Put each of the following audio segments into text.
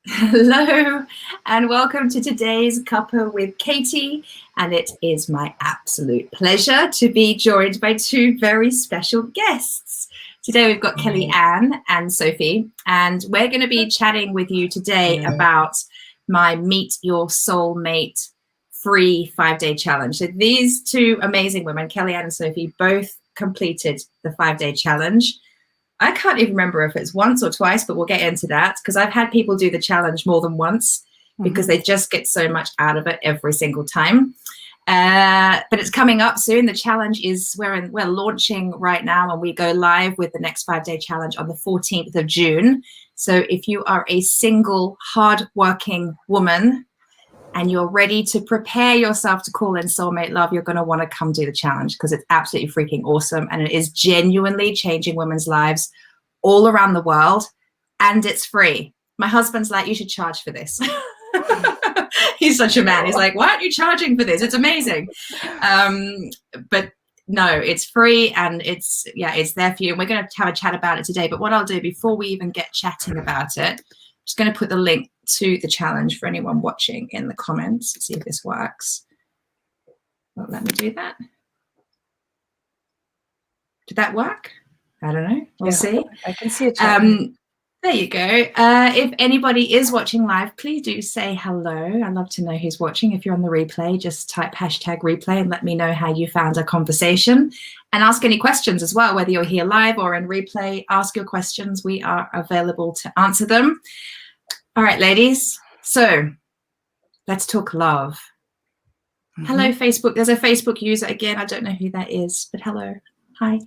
Hello and welcome to today's Cuppa with Katie, and it is my absolute pleasure to be joined by two very special guests. Today we've got Kellyanne and Sophie, and we're going to be chatting with you today about my Meet Your Soulmate free 5-day challenge. So these two amazing women, Kellyanne and Sophie, both completed the 5-day challenge. I can't even remember if it's once or twice, but we'll get into that because I've had people do the challenge more than once because they just get so much out of it every single time. But it's coming up soon. The challenge is we're launching right now, and we go live with the next 5-day challenge on the 14th of June. So if you are a single, hardworking woman and you're ready to prepare yourself to call in soulmate love, you're going to want to come do the challenge because it's absolutely freaking awesome. And it is genuinely changing women's lives all around the world. And it's free. My husband's like, you should charge for this. He's such a man. He's like, why aren't you charging for this? It's amazing. But no, it's free and it's there for you. And we're going to have a chat about it today. But what I'll do before we even get chatting about it, I'm just going to put the link to the challenge for anyone watching in the comments. See if this works. Well, let me do that. Did that work? I don't know. We'll see. I can see it. There you go. If anybody is watching live, please do say hello. I'd love to know who's watching. If you're on the replay, just type #replay and let me know how you found our conversation. And ask any questions as well, whether you're here live or in replay. Ask your questions. We are available to answer them. All right, ladies. So let's talk love. Hello, Facebook. There's a Facebook user again. I don't know who that is, but hello. Hi.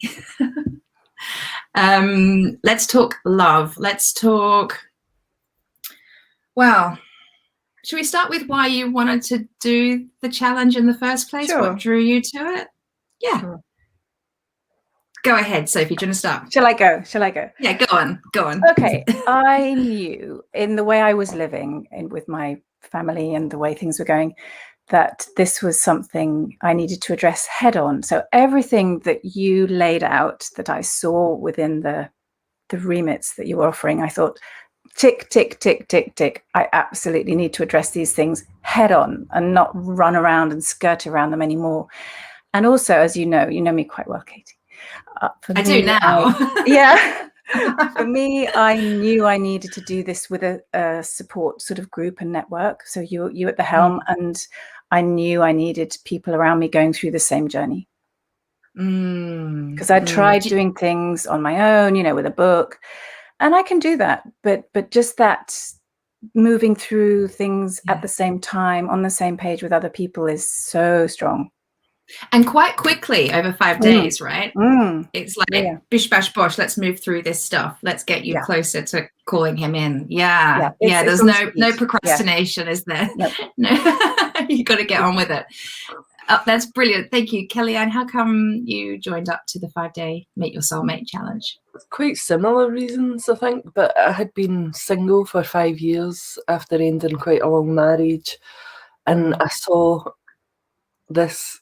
Let's talk love. Let's talk. Well, should we start with why you wanted to do the challenge in the first place? Sure. What drew you to it? Yeah. Sure. Go ahead, Sophie. Do you want to start? Shall I go? Yeah, go on. Okay. I knew in the way I was living with my family and the way things were going, that this was something I needed to address head on. So everything that you laid out that I saw within the remits that you were offering, I thought, tick, tick, tick, tick, tick. I absolutely need to address these things head on and not run around and skirt around them anymore. And also, as you know me quite well, Katie. I do now. For me, I knew I needed to do this with a support sort of group and network. So you at the helm, and I knew I needed people around me going through the same journey. Because I tried doing things on my own, with a book, and I can do that. But just that moving through things at the same time, on the same page with other people is so strong. And quite quickly over 5 days, right? It's like bish bash bosh. Let's move through this stuff. Let's get you closer to calling him in. There's no procrastination, is there? Nope. No, you got to get on with it. That's brilliant. Thank you, Kellyanne. How come you joined up to the 5-day Meet Your Soulmate challenge? Quite similar reasons, I think, but I had been single for 5 years after ending quite a long marriage, and I saw this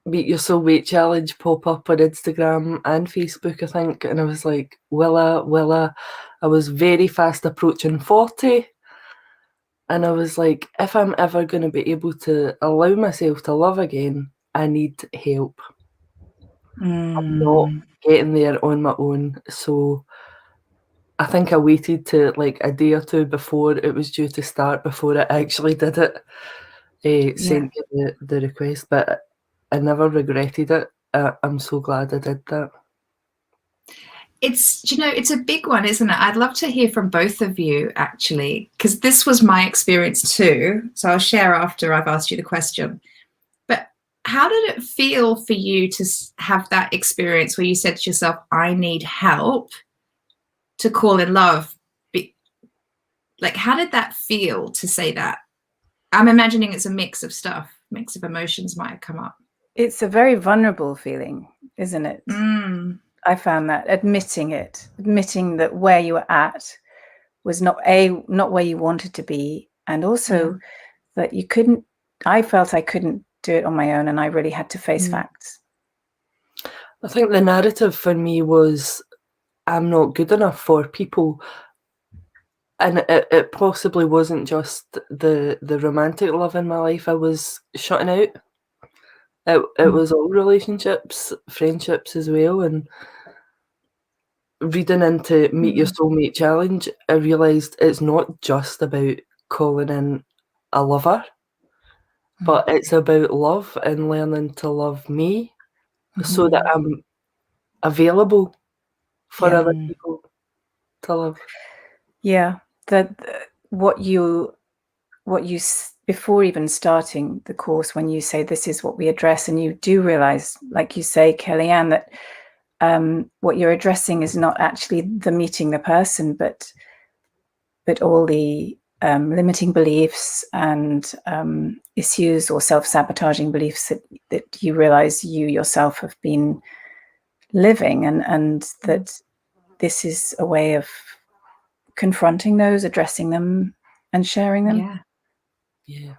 Meet Your Soulmate challenge pop up on Instagram and Facebook, I think, and I was like, will I? I was very fast approaching 40, and I was like, if I'm ever going to be able to allow myself to love again, I need help. I'm not getting there on my own. So I think I waited to like a day or two before it was due to start before I actually did it. Sent you the request, but I never regretted it. I'm so glad I did that. It's a big one, isn't it? I'd love to hear from both of you, actually, because this was my experience too. So I'll share after I've asked you the question. But how did it feel for you to have that experience where you said to yourself, I need help to call in love? Like, how did that feel to say that? I'm imagining it's a mix of stuff, mix of emotions might have come up. It's a very vulnerable feeling, isn't it? I found that admitting that where you were at was not where you wanted to be, and also that I felt I couldn't do it on my own, and I really had to face facts. I think the narrative for me was I'm not good enough for people. And it possibly wasn't just the romantic love in my life I was shutting out. It was all relationships, friendships as well. And reading into Meet Your Soulmate Challenge, I realised it's not just about calling in a lover, but it's about love and learning to love me so that I'm available for other people to love. Yeah, what you before even starting the course, when you say this is what we address, and you do realize, like you say, Kellyanne, that what you're addressing is not actually the meeting the person, but all the limiting beliefs and issues or self-sabotaging beliefs that you realize you yourself have been living, and that this is a way of confronting those, addressing them, and sharing them. Yeah.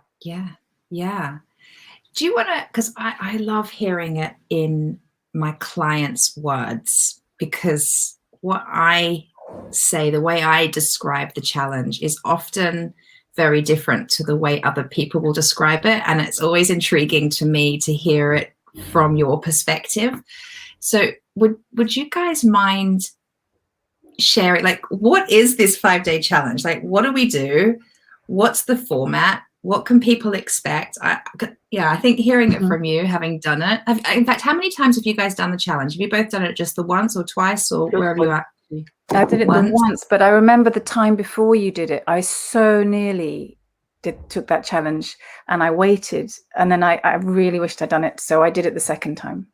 Do you want to, because I love hearing it in my clients' words, because what I say, the way I describe the challenge is often very different to the way other people will describe it. And it's always intriguing to me to hear it from your perspective. So would you guys mind sharing, like, what is this 5-day challenge? Like, what do we do? What's the format? What can people expect? I think hearing it from you, having done it. In fact, how many times have you guys done the challenge? Have you both done it just the once or twice, or where have you at? I did it the once, but I remember the time before you did it, I so nearly took that challenge, and I waited, and then I really wished I'd done it, so I did it the second time.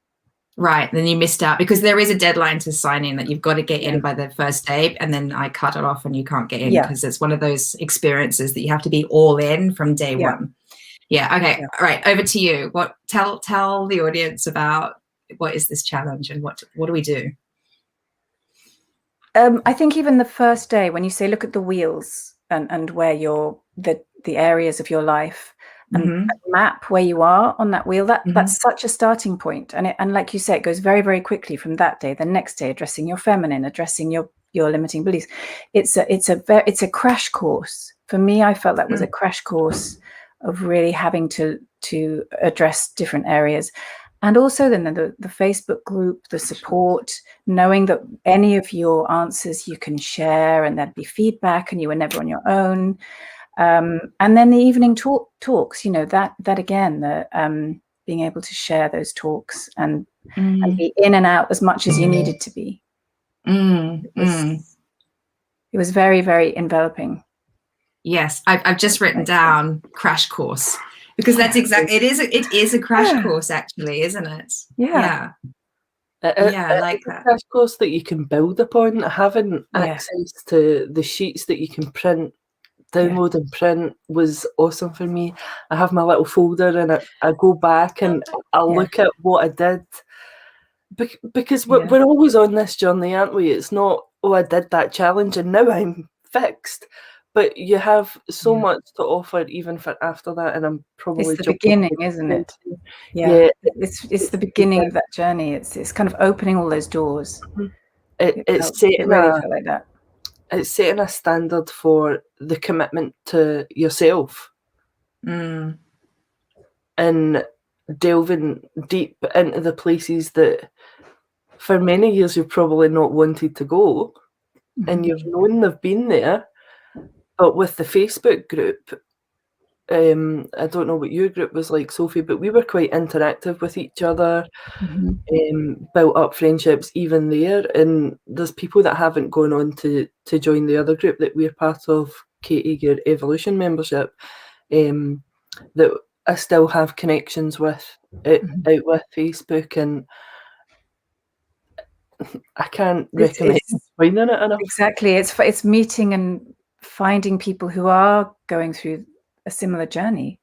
Right, then you missed out, because there is a deadline to sign in that you've got to get in by the first day, and then I cut it off and you can't get in because it's one of those experiences that you have to be all in from day one. Okay. All right, over to you. Tell the audience about what is this challenge and what do we do? I think even the first day, when you say look at the wheels and where you're the areas of your life, and map where you are on that wheel, that's such a starting point. And like you say, it goes very, very quickly from that day. The next day, addressing your feminine, addressing your limiting beliefs. It's a crash course. For me, I felt that was a crash course of really having to address different areas. And also then the Facebook group, the support, knowing that any of your answers you can share, and there'd be feedback, and you were never on your own. And then the evening talks, that again, the being able to share those talks and be in and out as much as you needed to be. It was very, very enveloping. Yes, I've just written down crash course, because that's exactly, it is a crash course, actually, isn't it? Yeah. I like that. Crash course that you can build upon. Having access to the sheets that you can print, download and print was awesome for me. I have my little folder, and I go back and I look at what I did, because we're always on this journey, aren't we? It's not, oh, I did that challenge and now I'm fixed, but you have so much to offer even for after that. And I'm probably it's the beginning, isn't it? It's the beginning of that journey. It's kind of opening all those doors. It really felt like that. It's setting a standard for the commitment to yourself, and delving deep into the places that for many years you've probably not wanted to go, and you've known they've been there. But with the Facebook group, I don't know what your group was like, Sophie, but we were quite interactive with each other, built up friendships even there. And there's people that haven't gone on to join the other group that we're part of, Katie, your Evolution membership, that I still have connections with out with Facebook, and I can't recommend joining it enough. Exactly, it's meeting and finding people who are going through a similar journey.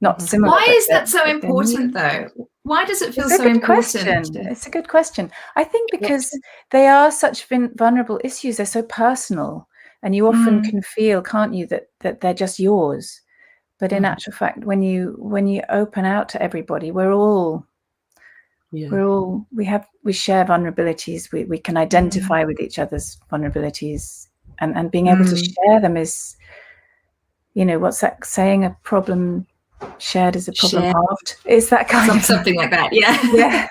Not similar. Why is that so important, though? Why does it feel so important? It's a good question. I think because they are such vulnerable issues. They're so personal, and you often can feel, can't you, that they're just yours. But in actual fact, when you open out to everybody, we share vulnerabilities. We can identify with each other's vulnerabilities. and being able to share them is, what's that saying? A problem shared is a problem halved. Is that kind of something like that? Yeah. Yeah.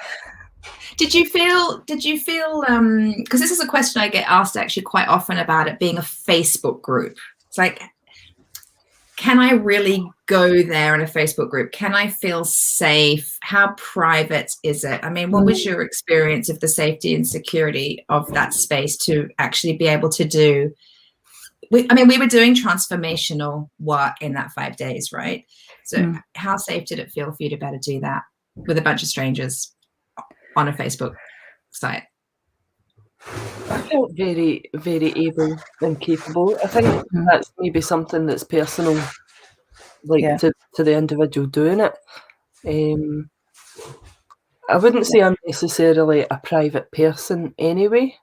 Did you feel, because this is a question I get asked actually quite often about it being a Facebook group. It's like, can I really go there in a Facebook group? Can I feel safe? How private is it? I mean, what was your experience of the safety and security of that space to actually be able to do? We were doing transformational work in that 5 days, right? So how safe did it feel for you to be able to do that with a bunch of strangers on a Facebook site? I felt very, very able and capable. I think that's maybe something that's personal, like to the individual doing it. I wouldn't say I'm necessarily a private person anyway,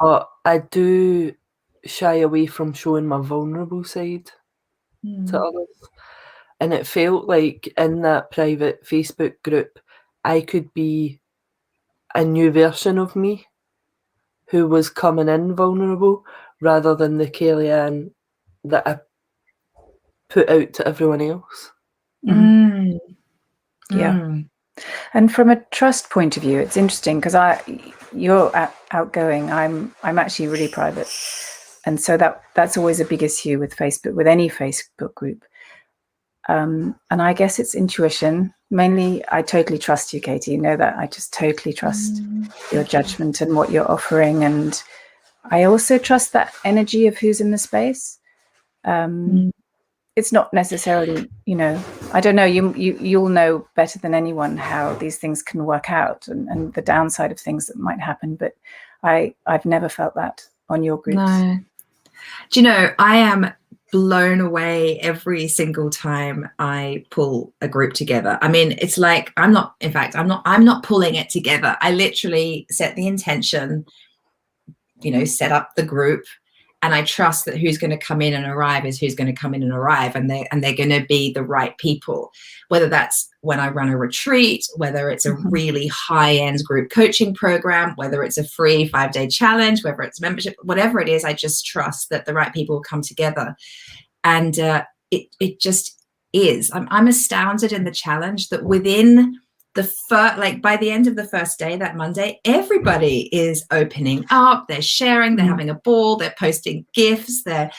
but I do shy away from showing my vulnerable side to others. And it felt like in that private Facebook group, I could be a new version of me who was coming in vulnerable rather than the Kellyanne that I put out to everyone else. Yeah. And from a trust point of view, it's interesting because you're outgoing. I'm actually really private, and so that's always a big issue with Facebook, with any Facebook group. And I guess it's intuition. Mainly, I totally trust you, Katie. You know that. I just totally trust your judgment and what you're offering. And I also trust that energy of who's in the space. It's not necessarily, I don't know, you'll know better than anyone how these things can work out and the downside of things that might happen. But I've never felt that on your groups. No. Do you know, I am blown away every single time I pull a group together. I mean, it's like I'm not pulling it together. I literally set the intention, set up the group, and I trust that who's going to come in and arrive is who's going to come in and arrive, and they're going to be the right people. Whether that's when I run a retreat, whether it's a really high-end group coaching program, whether it's a free 5-day challenge, whether it's membership, whatever it is, I just trust that the right people will come together. And it just is. I'm astounded in the challenge that within by the end of the first day, that Monday, everybody is opening up, they're sharing, they're having a ball, they're posting gifts, they're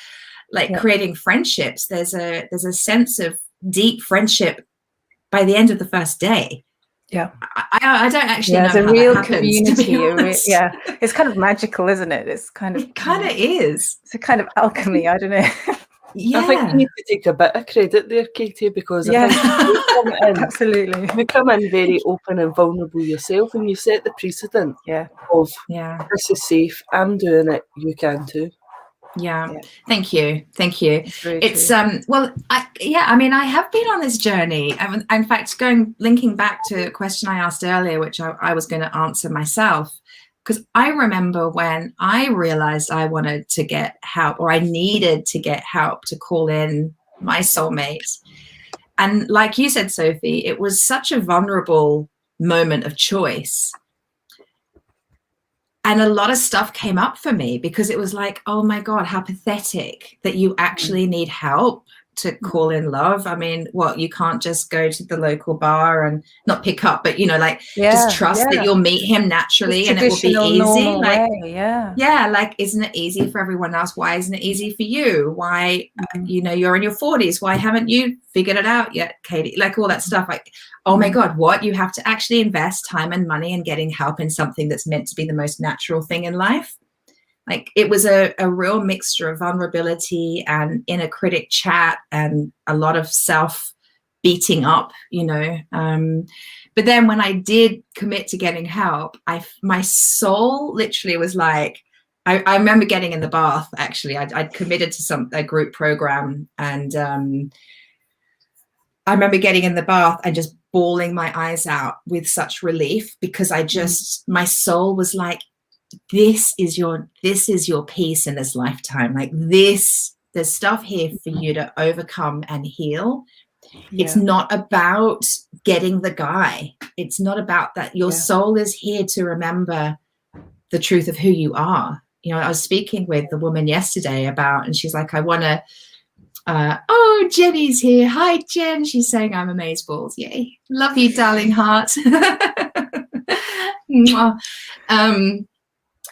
creating friendships. There's a sense of deep friendship by the end of the first day. Yeah. I don't actually know how that real happens, community. It's kind of magical, isn't it? It kind of is. It's a kind of alchemy. I don't know. Yeah. I think you need to take a bit of credit there, Katie, because I think absolutely. You come in very open and vulnerable yourself, and you set the precedent of this is safe, I'm doing it, you can too. Yeah. Thank you. It's I have been on this journey. In fact, linking back to a question I asked earlier, which I was going to answer myself, because I remember when I realized I wanted to get help, or I needed to get help to call in my soulmate. And like you said, Sophie, it was such a vulnerable moment of choice. And a lot of stuff came up for me because it was like, oh my God, how pathetic that you actually need help to call in love. I mean, you can't just go to the local bar and not pick up, but just trust that you'll meet him naturally and it will be easy. Isn't it easy for everyone else? Why isn't it easy for you? Why, you're in your 40s. Why haven't you figured it out yet, Katie? All that stuff. Oh my God, you have to actually invest time and money in getting help in something that's meant to be the most natural thing in life. It was a real mixture of vulnerability and inner critic chat and a lot of self beating up, But then when I did commit to getting help, my soul literally was like, I remember getting in the bath, actually. I'd committed to a group program, and I remember getting in the bath and just bawling my eyes out with such relief, because my soul was like, this is your piece in this lifetime. There's stuff here for you to overcome and heal. It's not about getting the guy. It's not about that. Your soul is here to remember the truth of who you are. I was speaking with the woman yesterday about, and she's like, I want to, oh, Jenny's here. Hi, Jen. She's saying I'm amazeballs. Yay. Love you, darling heart.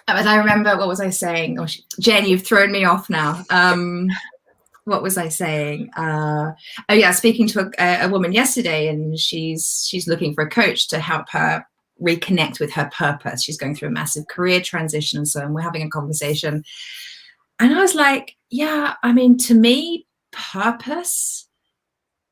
But I remember, what was I saying? Oh, Jen, you've thrown me off now. What was I saying? Oh yeah, speaking to a woman yesterday, and she's looking for a coach to help her reconnect with her purpose. She's going through a massive career transition and so on. We're having a conversation. And I was like, yeah, I mean, to me, purpose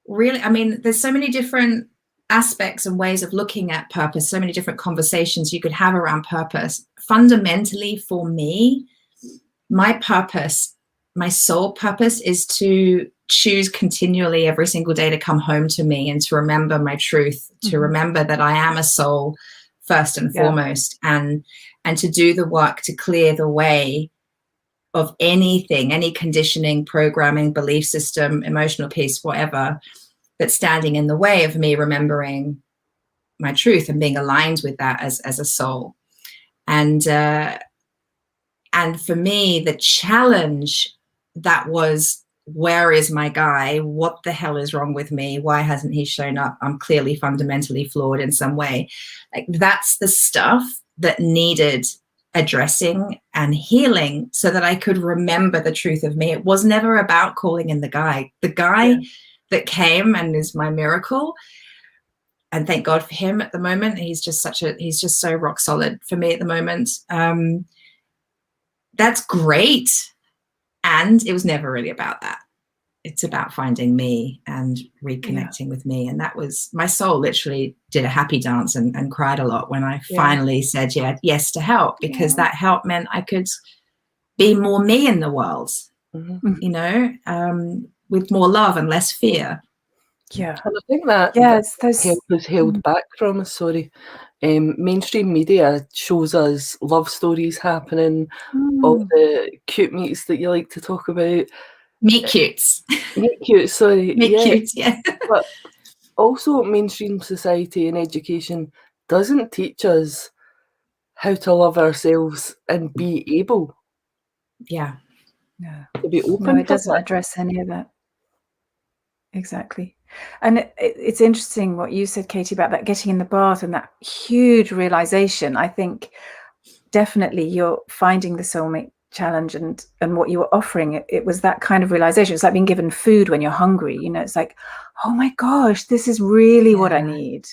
really, I mean, there's so many different aspects and ways of looking at purpose, so many different conversations you could have around purpose. Fundamentally, for me, my purpose, my soul purpose, is to choose continually every single day to come home to me and to remember my truth, to remember that I am a soul first and foremost, and to do the work to clear the way of anything, any conditioning, programming, belief system, emotional piece, whatever, that's standing in the way of me remembering my truth and being aligned with that as a soul. And for me, the challenge that was, where is my guy? What the hell is wrong with me? Why hasn't he shown up? I'm clearly fundamentally flawed in some way. Like, that's the stuff that needed addressing and healing so that I could remember the truth of me. It was never about calling in the guy. The guy that came and is my miracle, and thank God for him at the moment. He's just so rock solid for me at the moment. That's great. And it was never really about that. It's about finding me and reconnecting with me. And that was, my soul literally did a happy dance and cried a lot when I finally said yes to help, because that help meant I could be more me in the world, you know, with more love and less fear. Yeah. And I think that help is held back from us, mainstream media shows us love stories happening, all the cute meets that you like to talk about. Meet cutes. Meet cutes, sorry. Meet cutes, yeah. But also mainstream society and education doesn't teach us how to love ourselves and be able to be open. No, it doesn't address any of that. Exactly. And it's interesting what you said, Katie, about that getting in the bath and that huge realization. I think definitely you're finding the soulmate challenge and what you were offering, it was that kind of realization. It's like being given food when you're hungry, you know. It's like, oh my gosh, this is really what I need,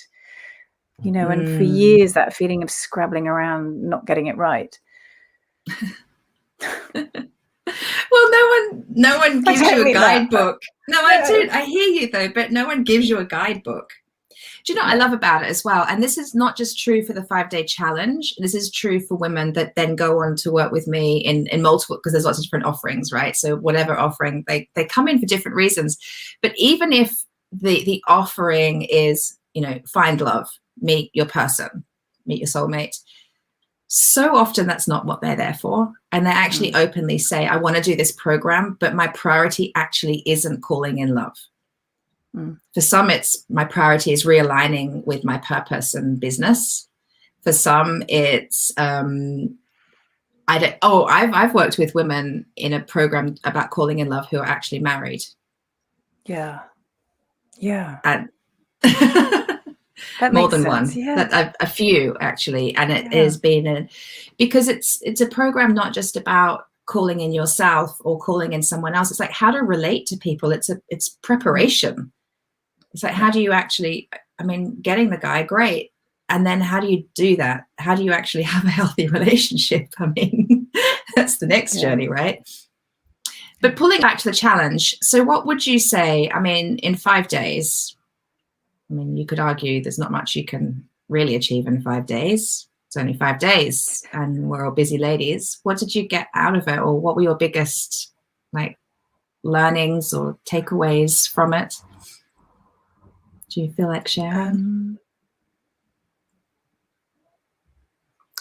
you know. And for years that feeling of scrabbling around not getting it right. Well, no one gives you a guidebook. No, I do. I hear you though, but no one gives you a guidebook. Do you know what I love about it as well? And this is not just true for the 5-day challenge. This is true for women that then go on to work with me in multiple, because there's lots of different offerings, right? So whatever offering, they come in for different reasons. But even if the offering is, you know, find love, meet your person, meet your soulmate, so often that's not what they're there for. And they actually openly say, I want to do this program, but my priority actually isn't calling in love. For some, it's my priority is realigning with my purpose and business. For some, it's I've worked with women in a program about calling in love who are actually married. And that more than sense. One. A few actually, and it has been because it's a program not just about calling in yourself or calling in someone else. It's like how to relate to people. It's preparation. It's like, how do you actually, I mean, getting the guy, great. And then how do you do that? How do you actually have a healthy relationship? I mean, that's the next journey, right? But pulling back to the challenge. So what would you say, I mean, in 5 days, I mean, you could argue there's not much you can really achieve in 5 days. It's only 5 days and we're all busy ladies. What did you get out of it? Or what were your biggest like learnings or takeaways from it? Do you feel like sharing?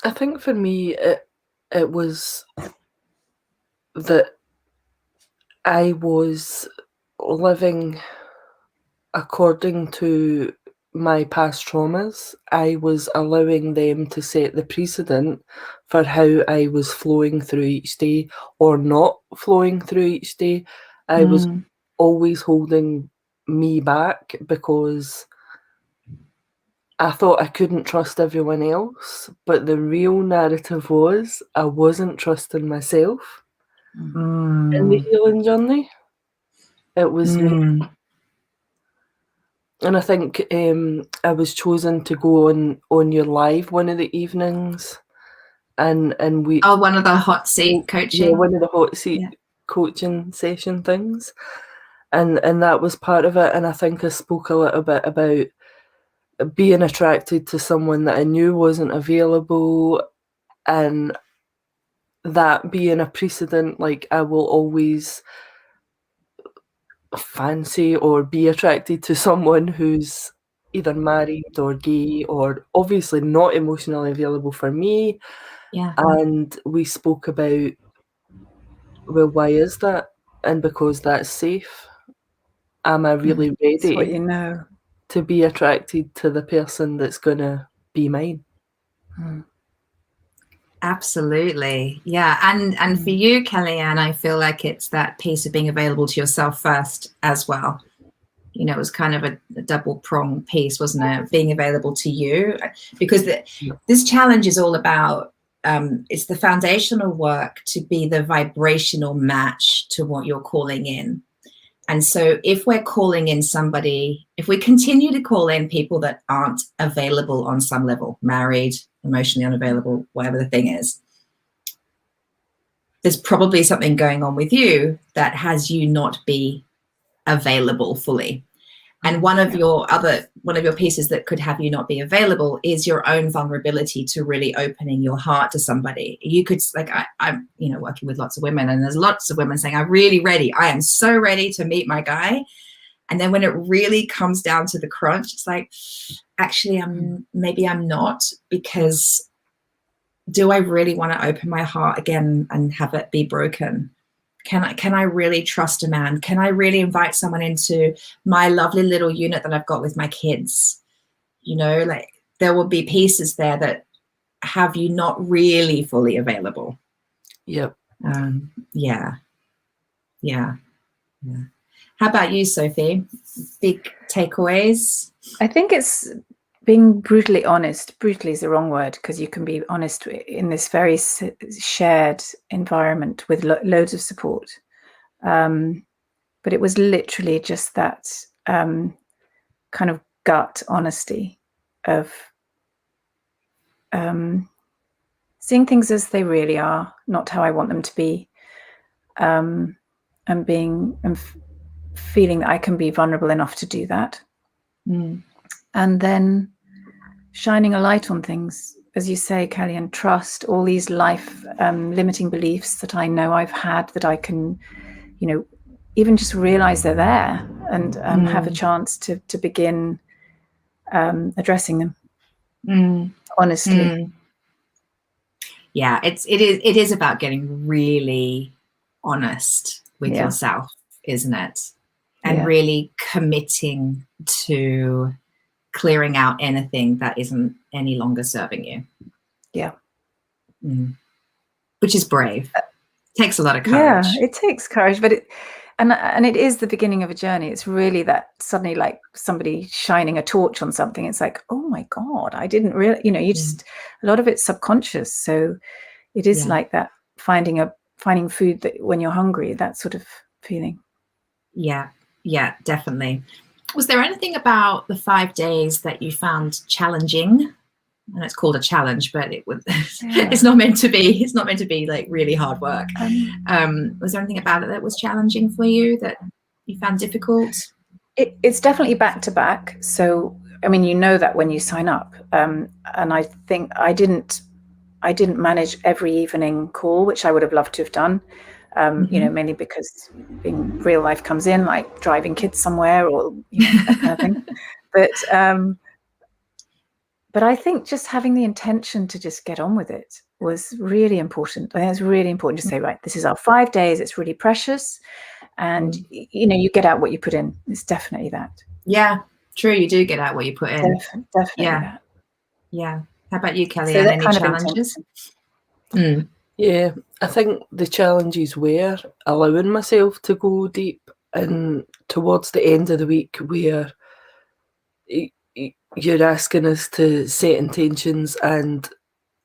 I think for me, it was that I was living according to my past traumas, I was allowing them to set the precedent for how I was flowing through each day or not flowing through each day. I was always holding me back because I thought I couldn't trust everyone else, but the real narrative was I wasn't trusting myself in the healing journey. It was me. And I think I was chosen to go on your live one of the evenings, and we one of the hot seat coaching, one of the hot seat coaching session things, and that was part of it. And I think I spoke a little bit about being attracted to someone that I knew wasn't available, and that being a precedent. Like, I will always fancy or be attracted to someone who's either married or gay or obviously not emotionally available for me. And we spoke about, well, why is that? And because that's safe. Am I really ready That's what you know. to be attracted to the person that's gonna be mine? Absolutely. Yeah. And for you, Kellyanne, I feel like it's that piece of being available to yourself first as well. You know, it was kind of a double prong piece, wasn't it? Being available to you, because this challenge is all about, it's the foundational work to be the vibrational match to what you're calling in. And so if we're calling in somebody, if we continue to call in people that aren't available on some level, married, emotionally unavailable, whatever the thing is, there's probably something going on with you that has you not be available fully. And one of your pieces that could have you not be available is your own vulnerability to really opening your heart to somebody. You could, like, I'm, you know, working with lots of women, and there's lots of women saying, I'm really ready. I am so ready to meet my guy. And then when it really comes down to the crunch, it's like, actually, maybe I'm not, because do I really want to open my heart again and have it be broken? Can I really trust a man? Can I really invite someone into my lovely little unit that I've got with my kids? You know, like, there will be pieces there that have you not really fully available. Yep. Yeah. How about you, Sophie? Big takeaways? I think it's being brutally honest. Brutally is the wrong word, because you can be honest in this very shared environment with loads of support. But it was literally just that kind of gut honesty of seeing things as they really are, not how I want them to be, and feeling that I can be vulnerable enough to do that. And then shining a light on things, as you say, Kelly, and trust all these life limiting beliefs that I know I've had, that I can, you know, even just realize they're there, and have a chance to begin addressing them honestly. Yeah, it is about getting really honest with yourself, isn't it? And really committing to clearing out anything that isn't any longer serving you. Which is brave. Takes a lot of courage. Yeah, it takes courage, but it is the beginning of a journey. It's really that suddenly, like somebody shining a torch on something, it's like, oh my God, I didn't really, you know, you just, a lot of it's subconscious. So it is like that, finding food that when you're hungry, that sort of feeling. Yeah, definitely. Was there anything about the 5 days that you found challenging? And it's called a challenge, but it's not meant to be. It's not meant to be like really hard work. Was there anything about it that was challenging for you, that you found difficult? It's definitely back to back. So, I mean, you know that when you sign up, and I think I didn't manage every evening call, which I would have loved to have done. You know, mainly because being real life comes in, like driving kids somewhere, or that kind of thing. But I think just having the intention to just get on with it was really important. I think it's really important to say, right, this is our 5 days. It's really precious. And, you know, you get out what you put in. It's definitely that. Yeah. True, you do get out what you put in. Definitely. Yeah. How about you, Kelly? So And that any kind of challenges? Yeah, I think the challenges were allowing myself to go deep, and towards the end of the week where you're asking us to set intentions and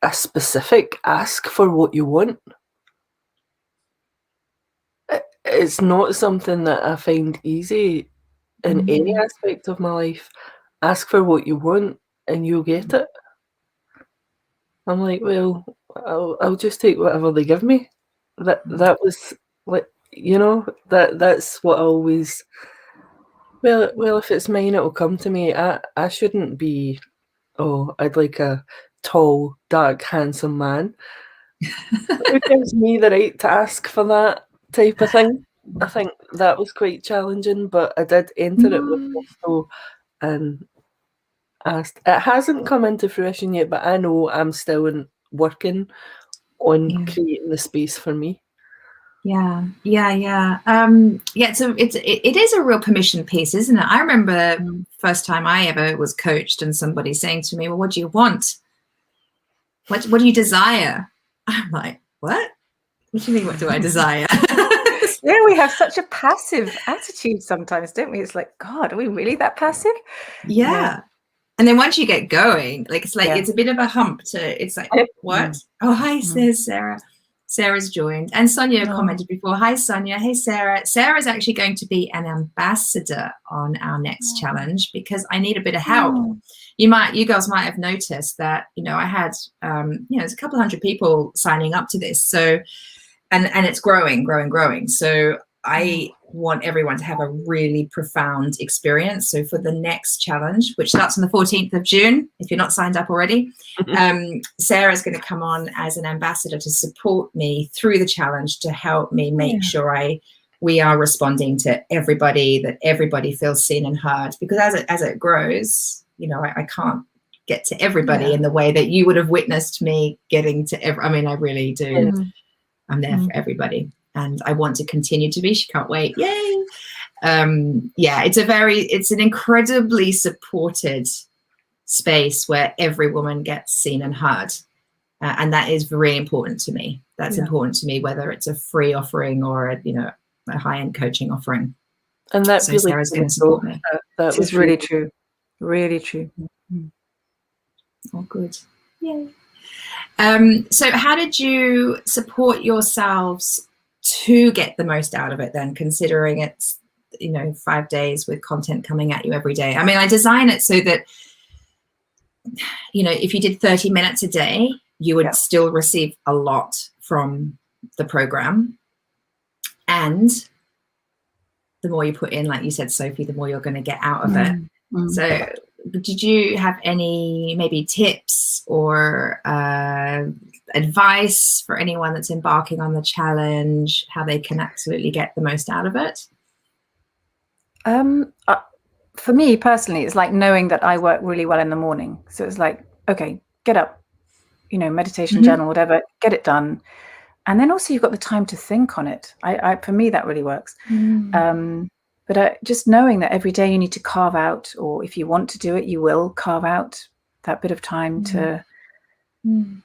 a specific ask for what you want. It's not something that I find easy in any aspect of my life. Ask for what you want and you'll get it. I'm like, well, I'll just take whatever they give me. That was like, that's what I always. Well, if it's mine, it'll come to me. I shouldn't be. Oh, I'd like a tall, dark, handsome man. Who gives me the right to ask for that type of thing? I think that was quite challenging, but I did enter it with gusto and asked. It hasn't come into fruition yet, but I know I'm still working on creating the space for me. Yeah. So it is a real permission piece, isn't it? I remember first time I ever was coached and somebody saying to me, well, what do you want? What do you desire? I'm like, what? What do you mean, what do I desire? Yeah, we have such a passive attitude sometimes, don't we? It's like, God, are we really that passive? Yeah. And then once you get going, like it's a bit of a hump to, it's like, what? Oh, hi, says Sarah. Sarah's joined. And Sonia commented before. Hi, Sonia. Hey, Sarah. Sarah's actually going to be an ambassador on our next challenge because I need a bit of help. You girls might have noticed that, I had, there's a couple hundred people signing up to this. So, and it's growing. So I want everyone to have a really profound experience. So for the next challenge, which starts on the 14th of June, if you're not signed up already, Sarah's going to come on as an ambassador to support me through the challenge, to help me make sure we are responding to everybody, that everybody feels seen and heard. Because as it grows, I can't get to everybody in the way that you would have witnessed me getting to I really do. I'm there for everybody. And I want to continue to be. She can't wait. Yay. It's an incredibly supported space where every woman gets seen and heard. And that is very important to me. That's important to me, whether it's a free offering or a high-end coaching offering. And that so really Sarah's going to support me. That was really true. Really true. Oh, good. Yay. So how did you support yourselves to get the most out of it then, considering it's 5 days with content coming at you every day? I mean, I design it so that if you did 30 minutes a day, you would still receive a lot from the program, and the more you put in, like you said, Sophie, the more you're going to get out of it. So did you have any maybe tips or advice for anyone that's embarking on the challenge, how they can absolutely get the most out of it? For me personally, it's like knowing that I work really well in the morning. So it's like, okay, get up, meditation journal, whatever, get it done. And then also you've got the time to think on it. For me, that really works. But just knowing that every day you need to carve out, or if you want to do it, you will carve out that bit of time to,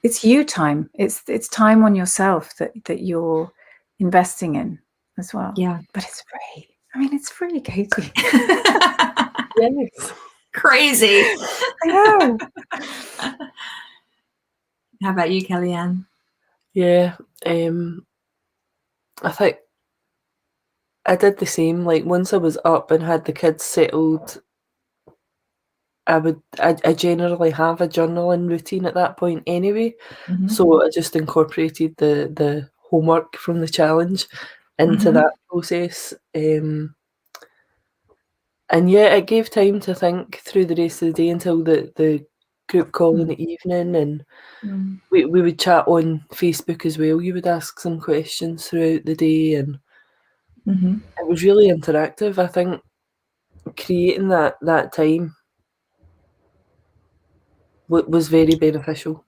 it's you time. It's time on yourself that you're investing in as well. Yeah. But it's free. I mean, it's free, Katie. Yes. Crazy. I know. How about you, Kellyanne? Yeah. I think I did the same. Like once I was up and had the kids settled, I generally have a journaling routine at that point anyway. So I just incorporated the homework from the challenge into that process. And it gave time to think through the rest of the day until the group call in the evening, and we would chat on Facebook as well. You would ask some questions throughout the day, and it was really interactive. I think creating that time was very beneficial.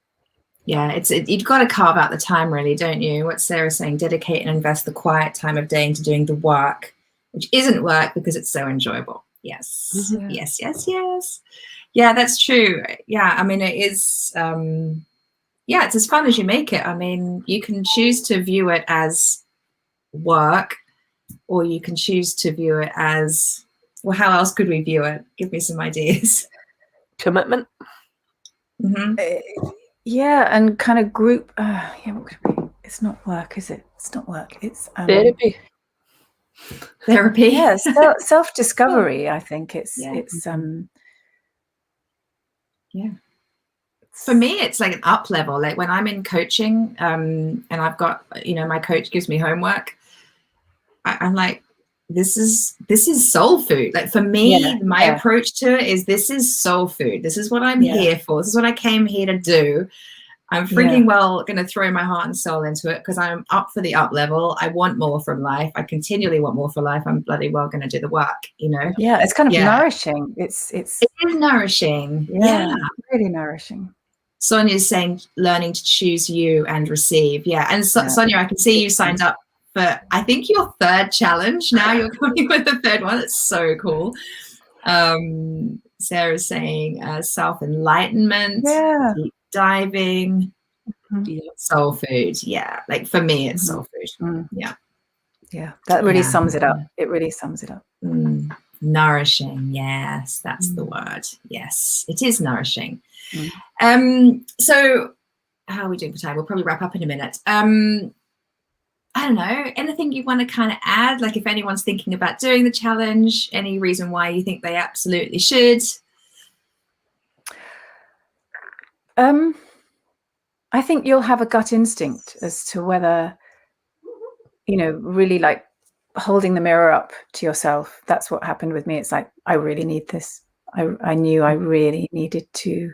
Yeah, you've got to carve out the time, really, don't you? What Sarah's saying, dedicate and invest the quiet time of day into doing the work, which isn't work because it's so enjoyable. Yes. Mhm. Yes, yes, yes. Yeah, that's true. Yeah, I mean, it is, yeah, it's as fun as you make it. I mean, you can choose to view it as work, or you can choose to view it as, well, how else could we view it? Give me some ideas. Commitment. Yeah, and kind of group. Yeah, what could it be? It's not work, is it? It's not work. It's Therapy. Therapy. Yeah, self-discovery. I think it's Yeah. yeah. For me, it's like an up level. Like when I'm in coaching, and I've got, you know, my coach gives me homework, I'm like, this is soul food. Like for me, my approach to it is, this is soul food. This is what I'm here for. This is what I came here to do. I'm freaking well going to throw my heart and soul into it, because I'm up for the up level. I want more from life. I continually want more for life. I'm bloody well going to do the work, you know? Yeah, it's kind of nourishing. It is nourishing. Yeah, really nourishing. Sonia's saying learning to choose you and receive. Yeah. And Sonia, I can see you signed up for, I think, your third challenge. Now you're coming with the third one. It's so cool. Sarah's saying self-enlightenment, deep diving, soul food. Yeah. Like for me, it's soul food. Yeah. Yeah. That really sums it up. It really sums it up. Nourishing. Yes. That's the word. Yes. It is nourishing. So how are we doing for time? We'll probably wrap up in a minute. I don't know, anything you want to kind of add? Like if anyone's thinking about doing the challenge, any reason why you think they absolutely should? I think you'll have a gut instinct as to whether, you know, really like holding the mirror up to yourself. That's what happened with me. It's like, I really need this. I knew I really needed to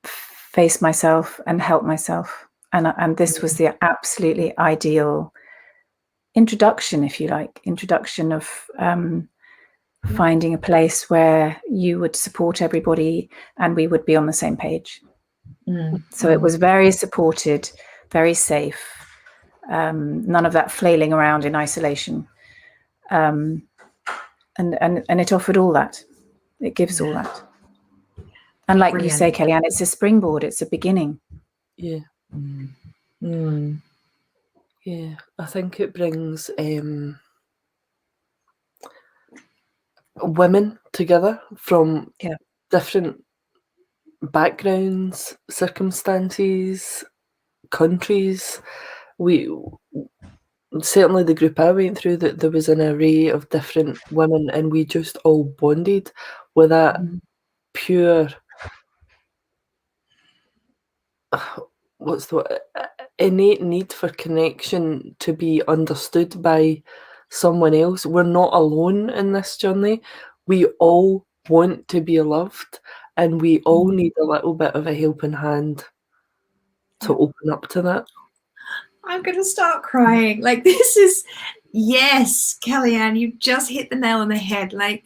face myself and help myself. And this was the absolutely ideal introduction, if you like, introduction of finding a place where you would support everybody and we would be on the same page. So it was very supported, very safe, none of that flailing around in isolation. And it offered all that. It gives all that. And like you say, Kellyanne, it's a springboard, it's a beginning. Yeah. Yeah, I think it brings women together from different backgrounds, circumstances, countries. We certainly, the group I went through, that there was an array of different women, and we just all bonded with that pure, what's the innate need for connection, to be understood by someone else. We're not alone in this journey. We all want to be loved, and we all need a little bit of a helping hand to open up to that. I'm going to start crying. Like, this is, yes, Kellyanne, you just hit the nail on the head. Like,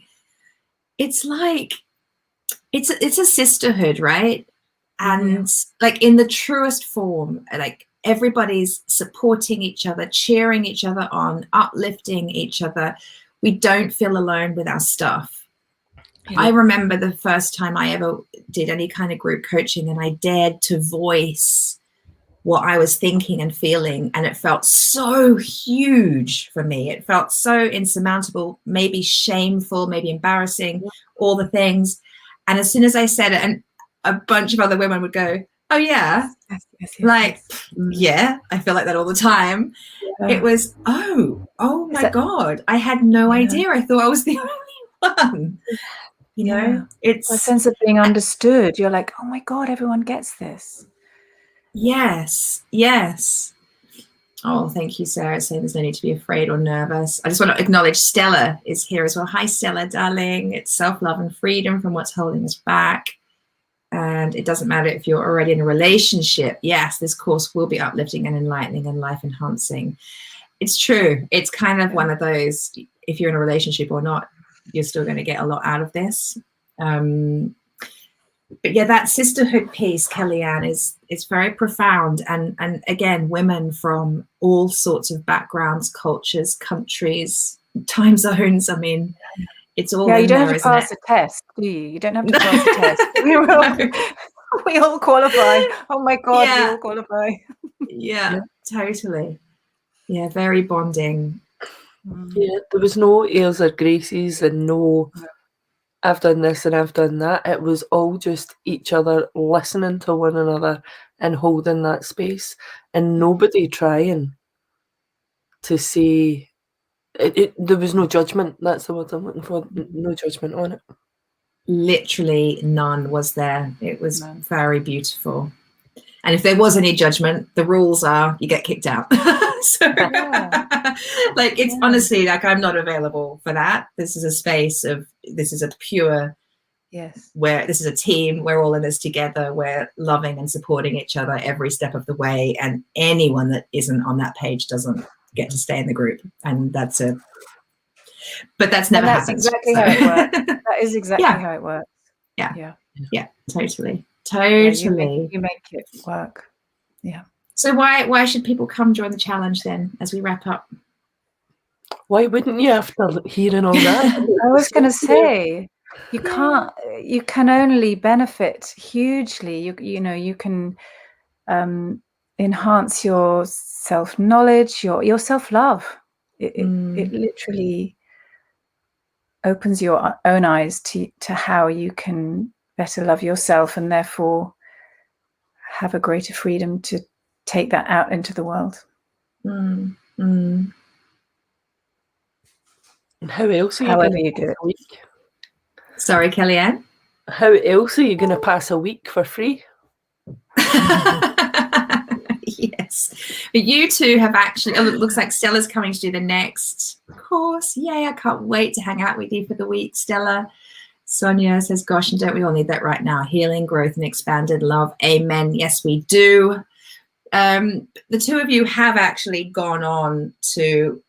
it's a sisterhood, right? And like in the truest form, like everybody's supporting each other, cheering each other on, uplifting each other. We don't feel alone with our stuff. I remember the first time I ever did any kind of group coaching, and I dared to voice what I was thinking and feeling, and it felt so huge for me. It felt so insurmountable, maybe shameful, maybe embarrassing, all the things. And as soon as I said it, and a bunch of other women would go, oh yeah, yeah, I feel like that all the time. It was, oh my God, I had no idea. I thought I was the only one. You know, it's a sense of being understood. You're like, oh my God, everyone gets this. Yes. Oh, thank you, Sarah, saying there's no need to be afraid or nervous. I just want to acknowledge Stella is here as well. Hi, Stella, darling. It's self-love and freedom from what's holding us back. And it doesn't matter if you're already in a relationship. Yes, this course will be uplifting and enlightening and life-enhancing. It's true. It's kind of one of those, if you're in a relationship or not, you're still going to get a lot out of this. But yeah, that sisterhood piece, Kellyanne, is very profound. And again, women from all sorts of backgrounds, cultures, countries, time zones. I mean, it's all Yeah, you in don't there, have to isn't pass it? a test, do you? You don't have to No. pass a test. We all qualify. Oh my God, we Yeah. all qualify. Yeah, totally. Yeah, very bonding. Yeah, there was no airs or graces and no I've done this and I've done that. It was all just each other listening to one another and holding that space, and nobody trying to say there was no judgment. That's the word I'm looking for. No judgment on it. Literally none was there. It was None. very beautiful. And if there was any judgment, the rules are you get kicked out. So, like, it's honestly like I'm not available for that. This is a space of, this is a pure, where this is a team. We're all in this together. We're loving and supporting each other every step of the way. And anyone that isn't on that page doesn't get to stay in the group. And that's but that's never happened. Exactly how it works. That is exactly how it works. Yeah, totally. Yeah, you make it work. Yeah. So why should people come join the challenge then, as we wrap up? Why wouldn't you after hearing all that? I was going to say, you can only benefit hugely. You know, you can enhance your self-knowledge, your self-love. It literally opens your own eyes to how you can better love yourself, and therefore have a greater freedom to take that out into the world. And how else are you However going you do it? a week? Sorry, Kellyanne? How else are you going to pass a week for free? Yes. But you two have actually, it looks like Stella's coming to do the next course. Yay, I can't wait to hang out with you for the week, Stella. Sonia says, gosh, and don't we all need that right now? Healing, growth, and expanded love. Amen. Yes, we do. The two of you have actually gone on to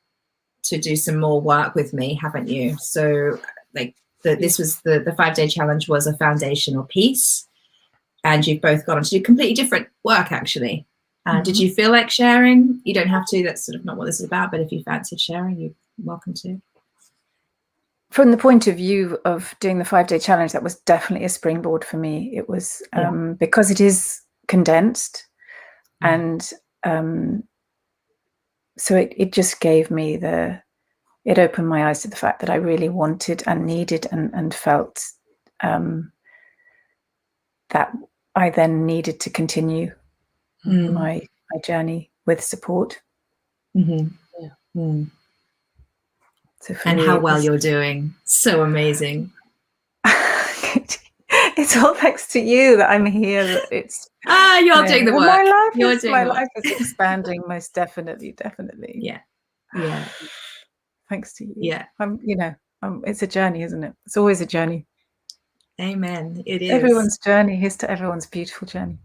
do some more work with me, haven't you? So like this was the 5-day challenge was a foundational piece, and you've both gone on to do completely different work actually. Did you feel like sharing? You don't have to, that's sort of not what this is about, but if you fancied sharing, you're welcome to. From the point of view of doing the 5-day challenge, that was definitely a springboard for me. It was because it is condensed, and so it just gave me it opened my eyes to the fact that I really wanted and needed and felt that I then needed to continue my journey with support. So and how well you're doing. So amazing. It's all thanks to you that I'm here. That it's you're doing the work. My life is expanding, most definitely. Yeah. Thanks to you. Yeah. It's a journey, isn't it? It's always a journey. Amen. It is. Everyone's journey. Here's to everyone's beautiful journey.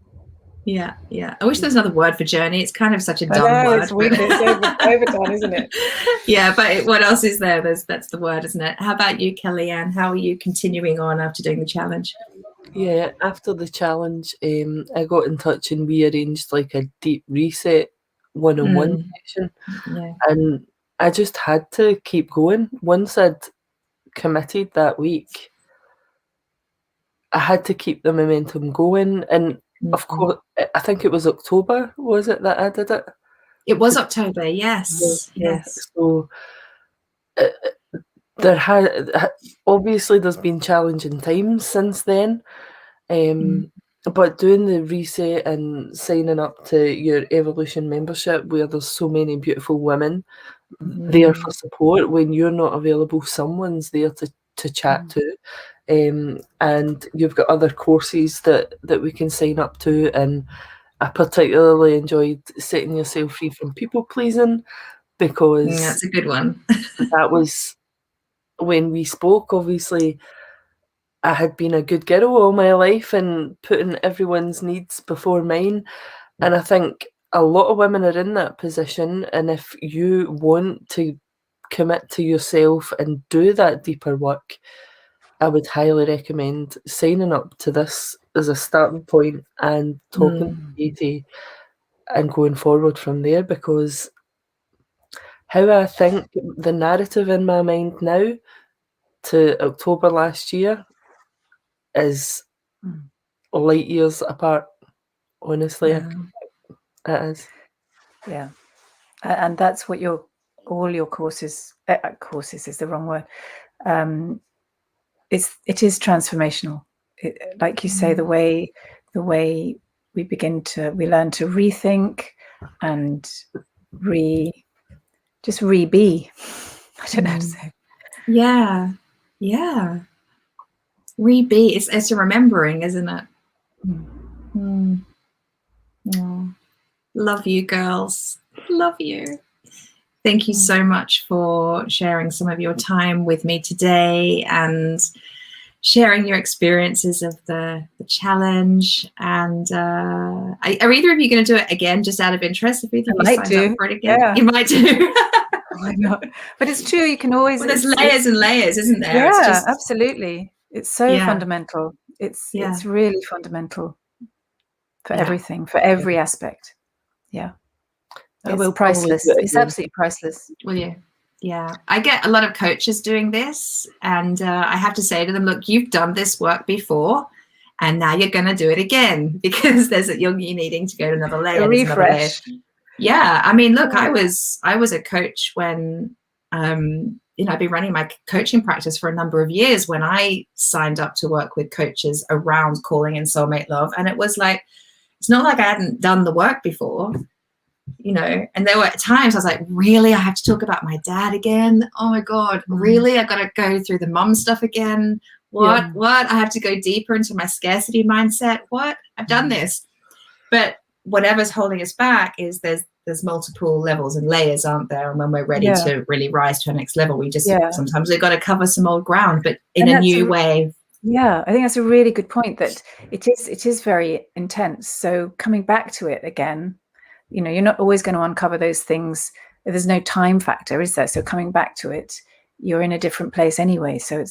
Yeah. I wish there's another word for journey. It's kind of such a dumb word. It's weird. It's overdone, isn't it? Yeah, but what else is there? That's the word, isn't it? How about you, Kellyanne? How are you continuing on after doing the challenge? Yeah, after the challenge, I got in touch and we arranged like a deep reset one-on-one session. Yeah. And I just had to keep going. Once I'd committed that week, I had to keep the momentum going. And of course, I think it was October, was it, that I did it? It was October, yes. So there obviously there's been challenging times since then. But doing the reset and signing up to your Evolution membership, where there's so many beautiful women there for support, when you're not available, someone's there to chat to. And you've got other courses that we can sign up to, and I particularly enjoyed setting yourself free from people pleasing, because that's a good one. That was when we spoke. Obviously I had been a good girl all my life and putting everyone's needs before mine, and I think a lot of women are in that position. And if you want to commit to yourself and do that deeper work, I would highly recommend signing up to this as a starting point and talking to Katie and going forward from there, because how I think the narrative in my mind now to October last year is light years apart. Honestly, it is. Yeah, and that's what all your courses is the wrong word. It is transformational. Like you say, the way we learn to rethink and just re-be. I don't know how to say. Yeah. Re-be. It's a remembering, isn't it? Oh, love you, girls. Love you. Thank you so much for sharing some of your time with me today and sharing your experiences of the challenge. And are either of you going to do it again, just out of interest? If either of you signed up for it again, you might do. Why not? But it's true. You can always. Well, there's layers and layers, isn't there? Yeah, it's just, absolutely. It's so fundamental. It's really fundamental for everything, for every aspect. Yeah. I will. Priceless. It's absolutely priceless. Will you? Yeah. I get a lot of coaches doing this, and I have to say to them, look, you've done this work before, and now you're going to do it again, because you're needing to go to another layer. A refresh. Yeah. I mean, look, I was a coach when, I've been running my coaching practice for a number of years when I signed up to work with coaches around calling and soulmate love. And it was like, it's not like I hadn't done the work before. And there were times I was like, really, I have to talk about my dad again? Oh my God, really? I've got to go through the mom stuff again? What? I have to go deeper into my scarcity mindset? What? I've done this. But whatever's holding us back is there's multiple levels and layers, aren't there? And when we're ready to really rise to our next level, we just sometimes we've got to cover some old ground, but in a new way. Yeah, I think that's a really good point, that it is very intense. So coming back to it again, you're not always going to uncover those things. There's no time factor, is there? So coming back to it, you're in a different place anyway. So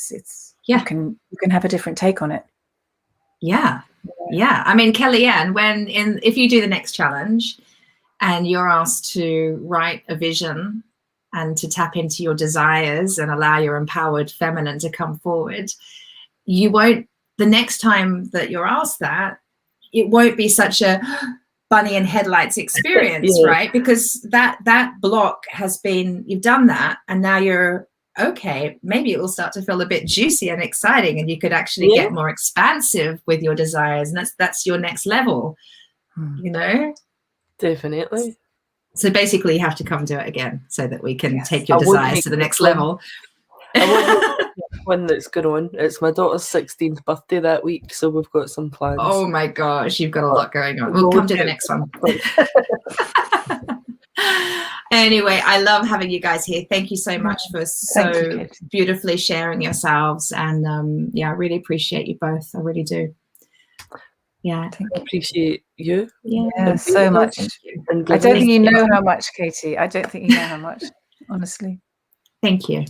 you can have a different take on it. Yeah. I mean, Kellyanne, if you do the next challenge and you're asked to write a vision and to tap into your desires and allow your empowered feminine to come forward, the next time that you're asked that, it won't be such a bunny and headlights experience, right? Because that block has been, you've done that, and now you're okay. Maybe it will start to feel a bit juicy and exciting, and you could actually get more expansive with your desires, and that's your next level. Definitely. So basically, you have to come do it again so that we can take your desires to the next level. I want one that's going on. It's my daughter's 16th birthday that week, so we've got some plans. Oh my gosh, you've got a lot going on. We'll come to the next one. Anyway, I love having you guys here. Thank you so much for so beautifully sharing yourselves, and I really appreciate you both. I really do. Yeah, I appreciate you. Yeah, so much. I don't think you know how much, Katie. I don't think you know how much, honestly. Thank you.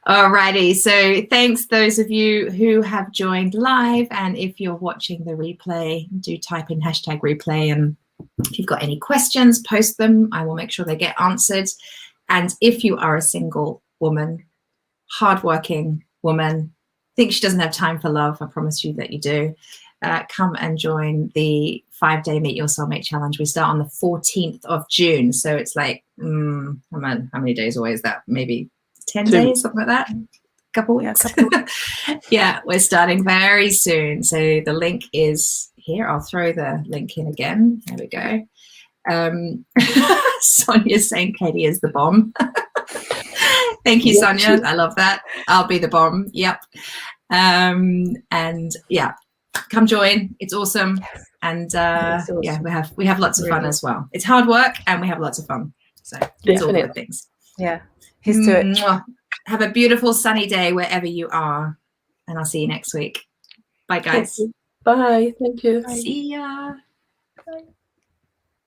Alrighty, so thanks those of you who have joined live, and if you're watching the replay, do type in #replay, and if you've got any questions, post them. I will make sure they get answered. And if you are a single woman, hardworking woman, think she doesn't have time for love, I promise you that you do. Come and join the 5-day Meet Your Soulmate Challenge. We start on the 14th of June. So it's like, how many days away is that? Maybe 10 days, something like that? Couple weeks. Yeah, we're starting very soon. So the link is here. I'll throw the link in again. There we go. Sonia's saying Katie is the bomb. Thank you, Sonia. I love that. I'll be the bomb. Yep. And come join. It's awesome. And awesome. We have lots of fun as well. It's hard work and we have lots of fun. So it's all good things. Yeah. Here's to it. Have a beautiful sunny day wherever you are. And I'll see you next week. Bye, guys. Bye. Thank you. See ya. Bye.